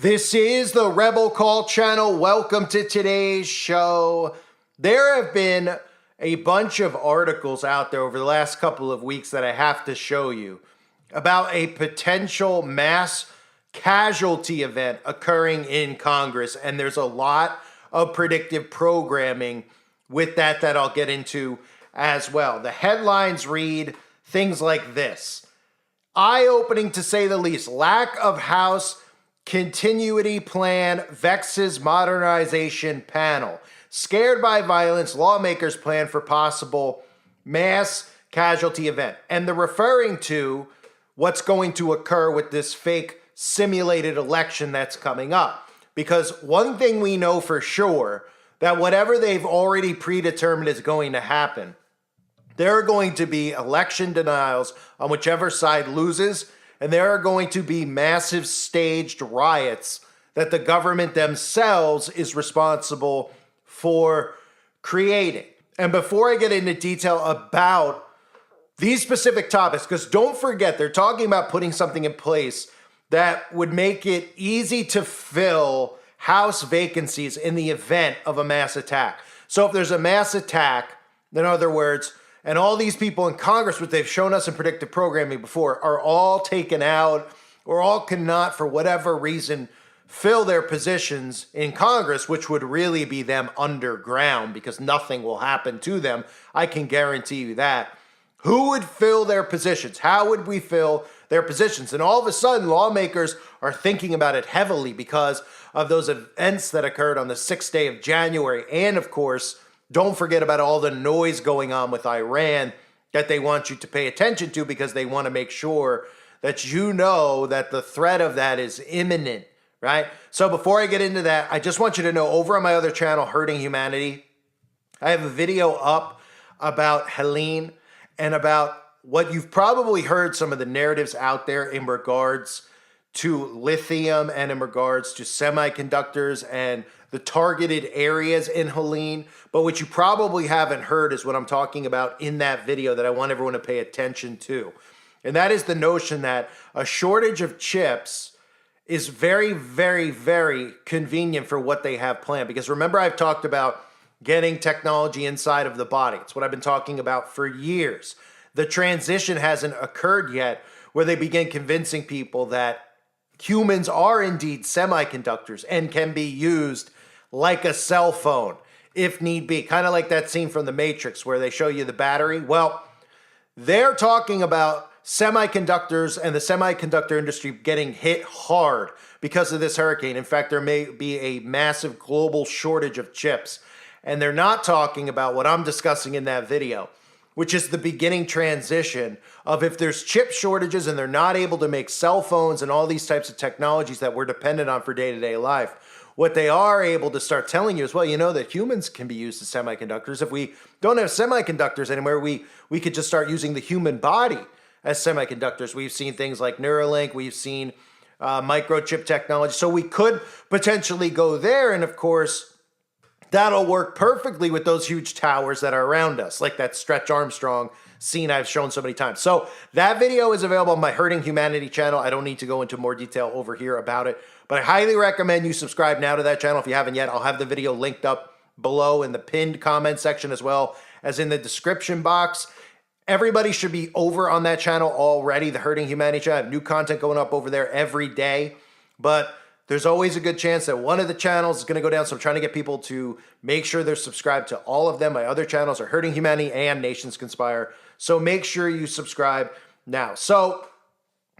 This is the Rebel Call channel. Welcome to today's show. There have been a bunch of articles out there over the last couple of weeks that I have to show you about a potential mass casualty event occurring in Congress. And there's a lot of predictive programming with that I'll get into as well. The headlines read things like this. Eye-opening to say the least. Lack of House Continuity Plan vexes modernization panel. Scared by violence, lawmakers plan for possible mass casualty event. And they're referring to what's going to occur with this fake simulated election that's coming up. Because one thing we know for sure, that whatever they've already predetermined is going to happen, there are going to be election denials on whichever side loses, and there are going to be massive staged riots that the government themselves is responsible for creating. And before I get into detail about these specific topics, because don't forget, they're talking about putting something in place that would make it easy to fill House vacancies in the event of a mass attack. So if there's a mass attack, in other words, and all these people in Congress, which they've shown us in predictive programming before, are all taken out or all cannot, for whatever reason, fill their positions in Congress, which would really be them underground because nothing will happen to them. I can guarantee you that. Who would fill their positions? How would we fill their positions? And all of a sudden, lawmakers are thinking about it heavily because of those events that occurred on the 6th day of January. And of course, don't forget about all the noise going on with Iran that they want you to pay attention to because they want to make sure that you know that the threat of that is imminent, right? So before I get into that, I just want you to know over on my other channel, Hurting Humanity, I have a video up about Helene and about what you've probably heard some of the narratives out there in regards to lithium and in regards to semiconductors and the targeted areas in Helene. But what you probably haven't heard is what I'm talking about in that video that I want everyone to pay attention to. And that is the notion that a shortage of chips is very, very, very convenient for what they have planned. Because remember, I've talked about getting technology inside of the body. It's what I've been talking about for years. The transition hasn't occurred yet where they begin convincing people that humans are indeed semiconductors and can be used like a cell phone if need be. Kind of like that scene from The Matrix where they show you the battery. Well, they're talking about semiconductors and the semiconductor industry getting hit hard because of this hurricane. In fact, there may be a massive global shortage of chips. And they're not talking about what I'm discussing in that video, which is the beginning transition of if there's chip shortages and they're not able to make cell phones and all these types of technologies that we're dependent on for day-to-day life. What they are able to start telling you is, well, you know that humans can be used as semiconductors. If we don't have semiconductors anymore, we could just start using the human body as semiconductors. We've seen things like Neuralink. We've seen microchip technology. So we could potentially go there. And of course, that'll work perfectly with those huge towers that are around us, like that Stretch Armstrong scene I've shown so many times. So that video is available on my Hurting Humanity channel. I don't need to go into more detail over here about it, but I highly recommend you subscribe now to that channel if you haven't yet. I'll have the video linked up below in the pinned comment section as well as in the description box. Everybody should be over on that channel already, the Hurting Humanity channel. I have new content going up over there every day, but there's always a good chance that one of the channels is going to go down. So I'm trying to get people to make sure they're subscribed to all of them. My other channels are Hurting Humanity and Nations Conspire. So make sure you subscribe now. So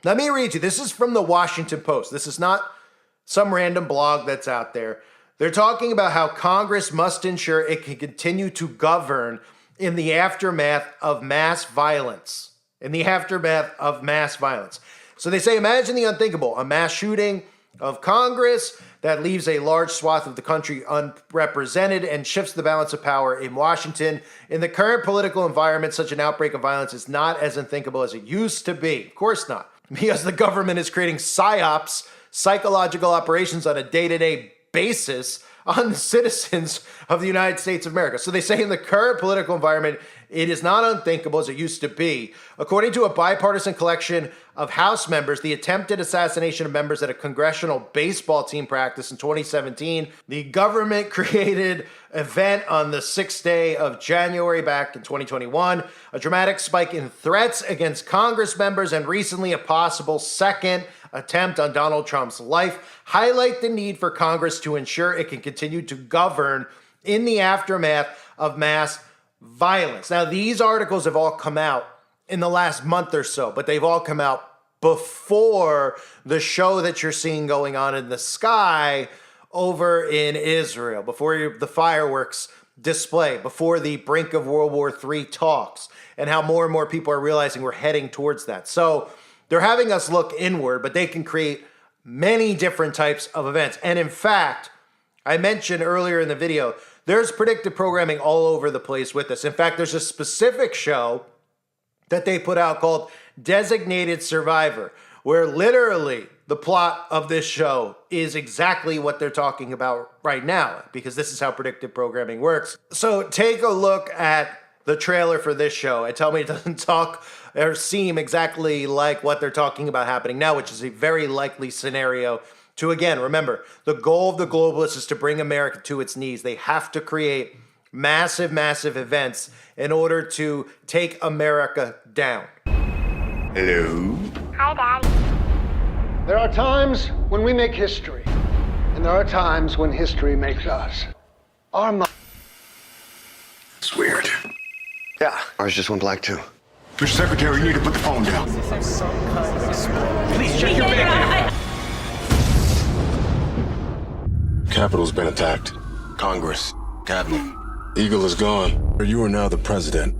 let me read you. This is from the Washington Post. This is not some random blog that's out there. They're talking about how Congress must ensure it can continue to govern in the aftermath of mass violence. In the aftermath of mass violence. So they say, imagine the unthinkable, a mass shooting of Congress that leaves a large swath of the country unrepresented and shifts the balance of power in Washington. In the current political environment, such an outbreak of violence is not as unthinkable as it used to be. Of course not, because the government is creating psyops, psychological operations on a day-to-day basis on the citizens of the United States of America. So they say in the current political environment, It is not unthinkable as it used to be. According to a bipartisan collection of House members, the attempted assassination of members at a congressional baseball team practice in 2017, the government-created event on the 6th day of January back in 2021, a dramatic spike in threats against Congress members, and recently a possible second attempt on Donald Trump's life highlight the need for Congress to ensure it can continue to govern in the aftermath of mass violence. Now, these articles have all come out in the last month or so, but they've all come out before the show that you're seeing going on in the sky over in Israel, before the fireworks display, before the brink of World War III talks, and how more and more people are realizing we're heading towards that. So they're having us look inward, but they can create many different types of events. And in fact, I mentioned earlier in the video, there's predictive programming all over the place with this. In fact, there's a specific show that they put out called Designated Survivor, where literally the plot of this show is exactly what they're talking about right now, because this is how predictive programming works. So take a look at the trailer for this show and tell me it doesn't talk or seem exactly like what they're talking about happening now, which is a very likely scenario. To again, remember, the goal of the globalists is to bring America to its knees. They have to create massive, massive events in order to take America down. Hello? Hi, Daddy. There are times when we make history, and there are times when history makes us. It's weird. Yeah, ours just went black too. Mr. Secretary, you need to put the phone down. Please check your bag. Capitol's been attacked. Congress, Cabinet. Eagle is gone. You are now the president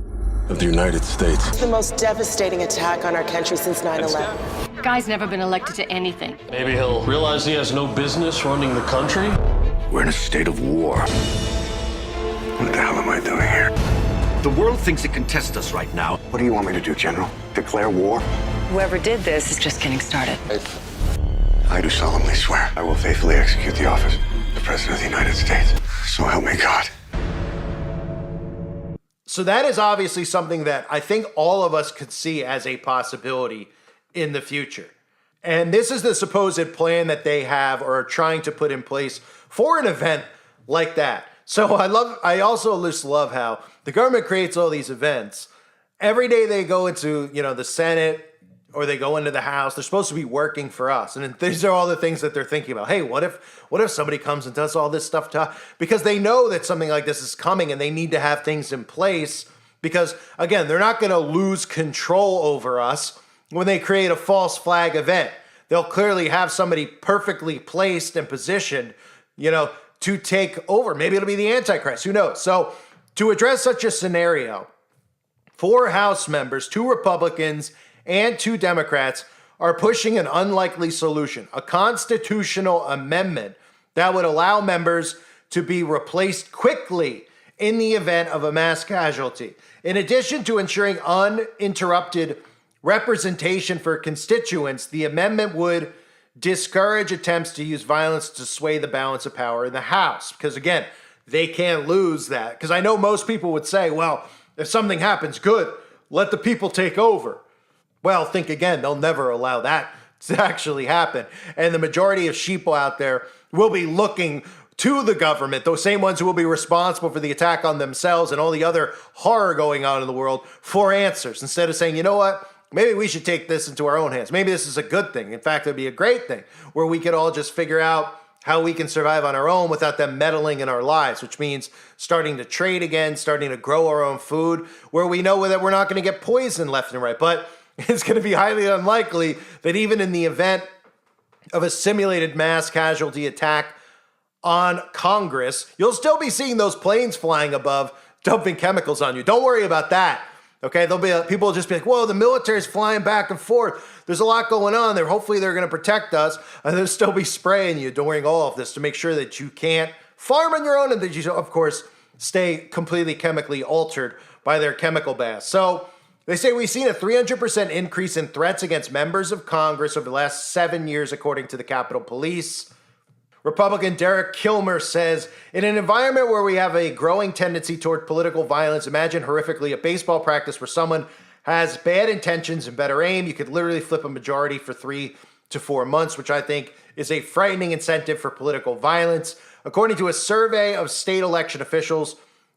of the United States. It's the most devastating attack on our country since 9/11. Guy's never been elected to anything. Maybe he'll realize he has no business running the country. We're in a state of war. What the hell am I doing here? The world thinks it can test us right now. What do you want me to do, General? Declare war? Whoever did this is just getting started. I do solemnly swear I will faithfully execute the office of the President of the United States. So help me God. So that is obviously something that I think all of us could see as a possibility in the future. And this is the supposed plan that they have or are trying to put in place for an event like that. So I also just love how the government creates all these events. Every day they go into, the Senate or they go into the House, they're supposed to be working for us. And these are all the things that they're thinking about. Hey, what if somebody comes and does all this stuff because they know that something like this is coming and they need to have things in place because, again, they're not going to lose control over us when they create a false flag event. They'll clearly have somebody perfectly placed and positioned, to take over. Maybe it'll be the Antichrist. Who knows? So to address such a scenario, 4 House members, 2 Republicans, and 2 Democrats are pushing an unlikely solution, a constitutional amendment that would allow members to be replaced quickly in the event of a mass casualty. In addition to ensuring uninterrupted representation for constituents, the amendment would discourage attempts to use violence to sway the balance of power in the House. Because again, they can't lose that. Because I know most people would say, well, if something happens, good, let the people take over. Well, think again, they'll never allow that to actually happen. And the majority of sheeple out there will be looking to the government, those same ones who will be responsible for the attack on themselves and all the other horror going on in the world, for answers. Instead of saying, you know what? Maybe we should take this into our own hands. Maybe this is a good thing. In fact, it'd be a great thing where we could all just figure out how we can survive on our own without them meddling in our lives, which means starting to trade again, starting to grow our own food, where we know that we're not going to get poisoned left and right. But it's going to be highly unlikely that even in the event of a simulated mass casualty attack on Congress, you'll still be seeing those planes flying above dumping chemicals on you. Don't worry about that. Okay, people will just be like, whoa, the military's flying back and forth. There's a lot going on there. Hopefully they're going to protect us. And they'll still be spraying you during all of this to make sure that you can't farm on your own and that you, of course, stay completely chemically altered by their chemical baths. So they say we've seen a 300% increase in threats against members of Congress over the last 7 years, according to the Capitol Police. Republican Derek Kilmer says, in an environment where we have a growing tendency toward political violence, imagine horrifically a baseball practice where someone has bad intentions and better aim. You could literally flip a majority for 3 to 4 months, which I think is a frightening incentive for political violence. According to a survey of state election officials,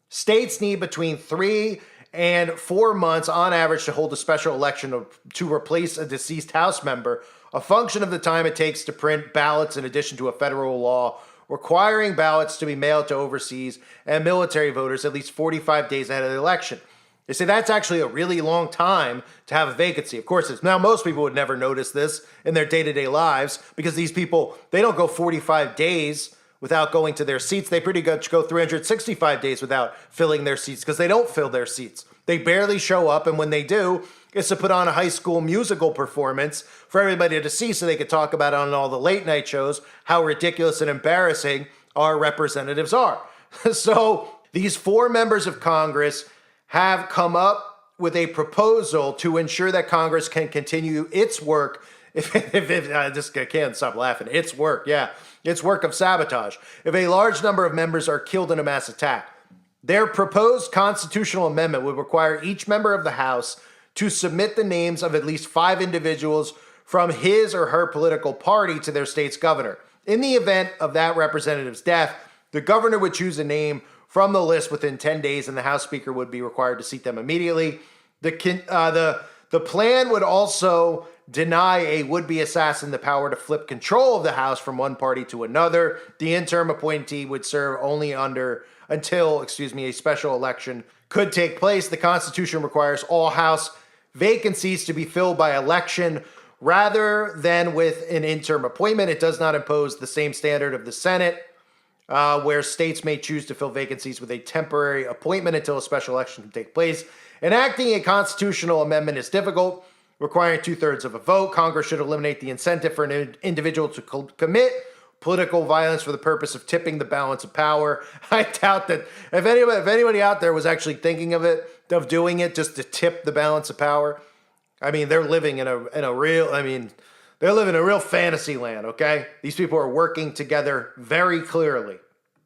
states need between 3 and 4 months on average to hold a special election to replace a deceased House member, a function of the time it takes to print ballots in addition to a federal law requiring ballots to be mailed to overseas and military voters at least 45 days ahead of the election. They say that's actually a really long time to have a vacancy. Of course, now most people would never notice this in their day-to-day lives because these people, they don't go 45 days without going to their seats. They pretty much go 365 days without filling their seats because they don't fill their seats. They barely show up, and when they do, it's to put on a High School Musical performance for everybody to see so they could talk about on all the late night shows how ridiculous and embarrassing our representatives are. So these 4 members of Congress have come up with a proposal to ensure that Congress can continue its work. I just can't stop laughing. Its work, yeah. Its work of sabotage. If a large number of members are killed in a mass attack, their proposed constitutional amendment would require each member of the House to submit the names of at least 5 individuals from his or her political party to their state's governor. In the event of that representative's death, the governor would choose a name from the list within 10 days, and the House Speaker would be required to seat them immediately. The plan would also deny a would-be assassin the power to flip control of the House from one party to another. The interim appointee would serve only until a special election could take place. The Constitution requires all House vacancies to be filled by election rather than with an interim appointment. It does not impose the same standard of the Senate, where states may choose to fill vacancies with a temporary appointment until a special election can take place. Enacting a constitutional amendment is difficult, requiring 2/3 of a vote. Congress should eliminate the incentive for an individual to commit political violence for the purpose of tipping the balance of power. I doubt that if anybody out there was actually thinking of doing it just to tip the balance of power, I mean, they're living in a real fantasy land, okay? These people are working together very clearly.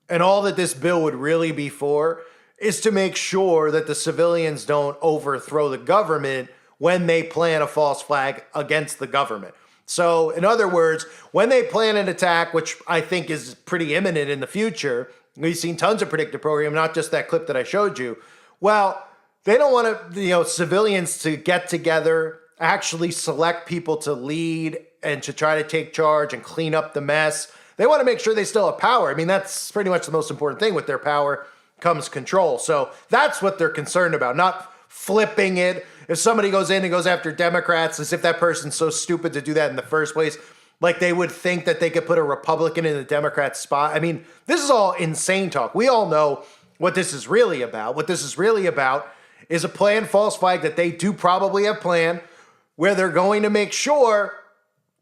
And all that this bill would really be for is to make sure that the civilians don't overthrow the government when they plan a false flag against the government. So, in other words, when they plan an attack, which I think is pretty imminent in the future, we've seen tons of predictive programming, not just that clip that I showed you. Well, they don't want civilians to get together, actually select people to lead and to try to take charge and clean up the mess. They want to make sure they still have power. I mean, that's pretty much the most important thing. With their power comes control. So that's what they're concerned about, not flipping it. If somebody goes in and goes after Democrats, as if that person's so stupid to do that in the first place, like they would think that they could put a Republican in the Democrat spot. I mean, this is all insane talk. We all know what this is really about. What this is really about is a planned false flag that they do probably have planned, where they're going to make sure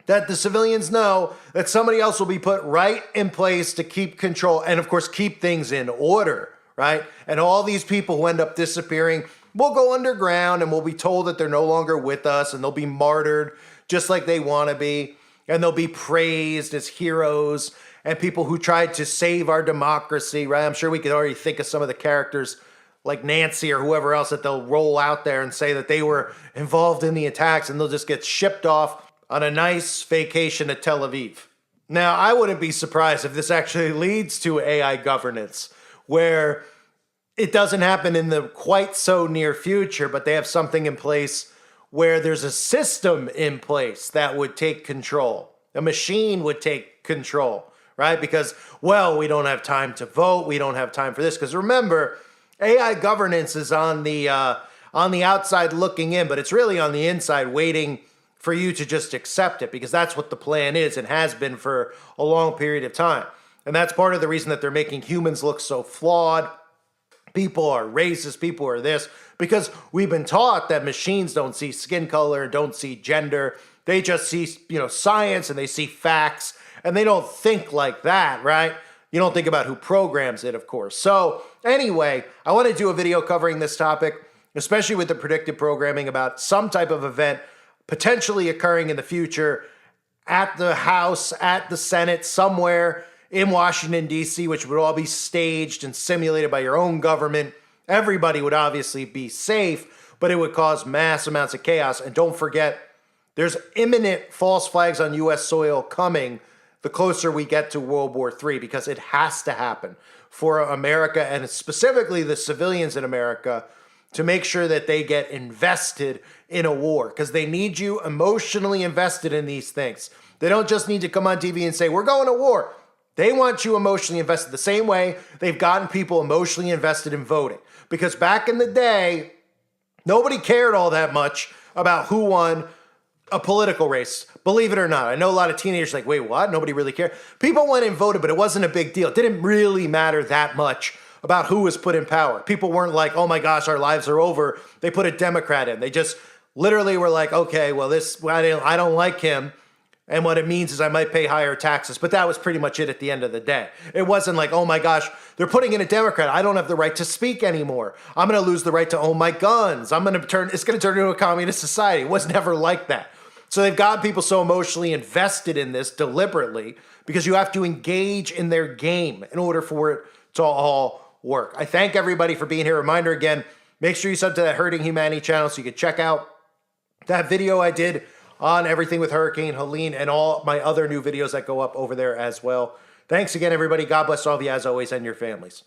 that the civilians know that somebody else will be put right in place to keep control and, of course, keep things in order, right? And all these people who end up disappearing will go underground and will be told that they're no longer with us, and they'll be martyred just like they want to be, and they'll be praised as heroes and people who tried to save our democracy, right? I'm sure we could already think of some of the characters like Nancy or whoever else that they'll roll out there and say that they were involved in the attacks, and they'll just get shipped off on a nice vacation to Tel Aviv. Now, I wouldn't be surprised if this actually leads to AI governance, where it doesn't happen in the quite so near future, but they have something in place where there's a system in place that would take control. A machine would take control, right? Because, well, we don't have time to vote. We don't have time for this. Because remember, AI governance is on the outside looking in, but it's really on the inside waiting for you to just accept it, because that's what the plan is and has been for a long period of time. And that's part of the reason that they're making humans look so flawed. People are racist, people are this, because we've been taught that machines don't see skin color, don't see gender. They just see, science, and they see facts, and they don't think like that, right? You don't think about who programs it, of course. So anyway, I want to do a video covering this topic, especially with the predictive programming, about some type of event potentially occurring in the future at the House, at the Senate, somewhere in Washington, D.C., which would all be staged and simulated by your own government. Everybody would obviously be safe, but it would cause mass amounts of chaos. And don't forget, there's imminent false flags on U.S. soil coming the closer we get to World War III, because it has to happen for America, and specifically the civilians in America, to make sure that they get invested in a war, because they need you emotionally invested in these things. They don't just need to come on TV and say, we're going to war. They want you emotionally invested the same way they've gotten people emotionally invested in voting. Because back in the day, nobody cared all that much about who won a political race. Believe it or not. I know a lot of teenagers are like, wait, what? Nobody really cared. People went and voted, but it wasn't a big deal. It didn't really matter that much about who was put in power. People weren't like, oh my gosh, our lives are over. They put a Democrat in. They just literally were like, okay, well, I don't like him. And what it means is I might pay higher taxes. But that was pretty much it at the end of the day. It wasn't like, oh my gosh, they're putting in a Democrat. I don't have the right to speak anymore. I'm going to lose the right to own my guns. It's going to turn into a communist society. It was never like that. So they've got people so emotionally invested in this deliberately because you have to engage in their game in order for it to all work. I thank everybody for being here. Reminder again, make sure you sub to that Hurting Humanity channel so you can check out that video I did on everything with Hurricane Helene and all my other new videos that go up over there as well. Thanks again, everybody. God bless all of you as always and your families.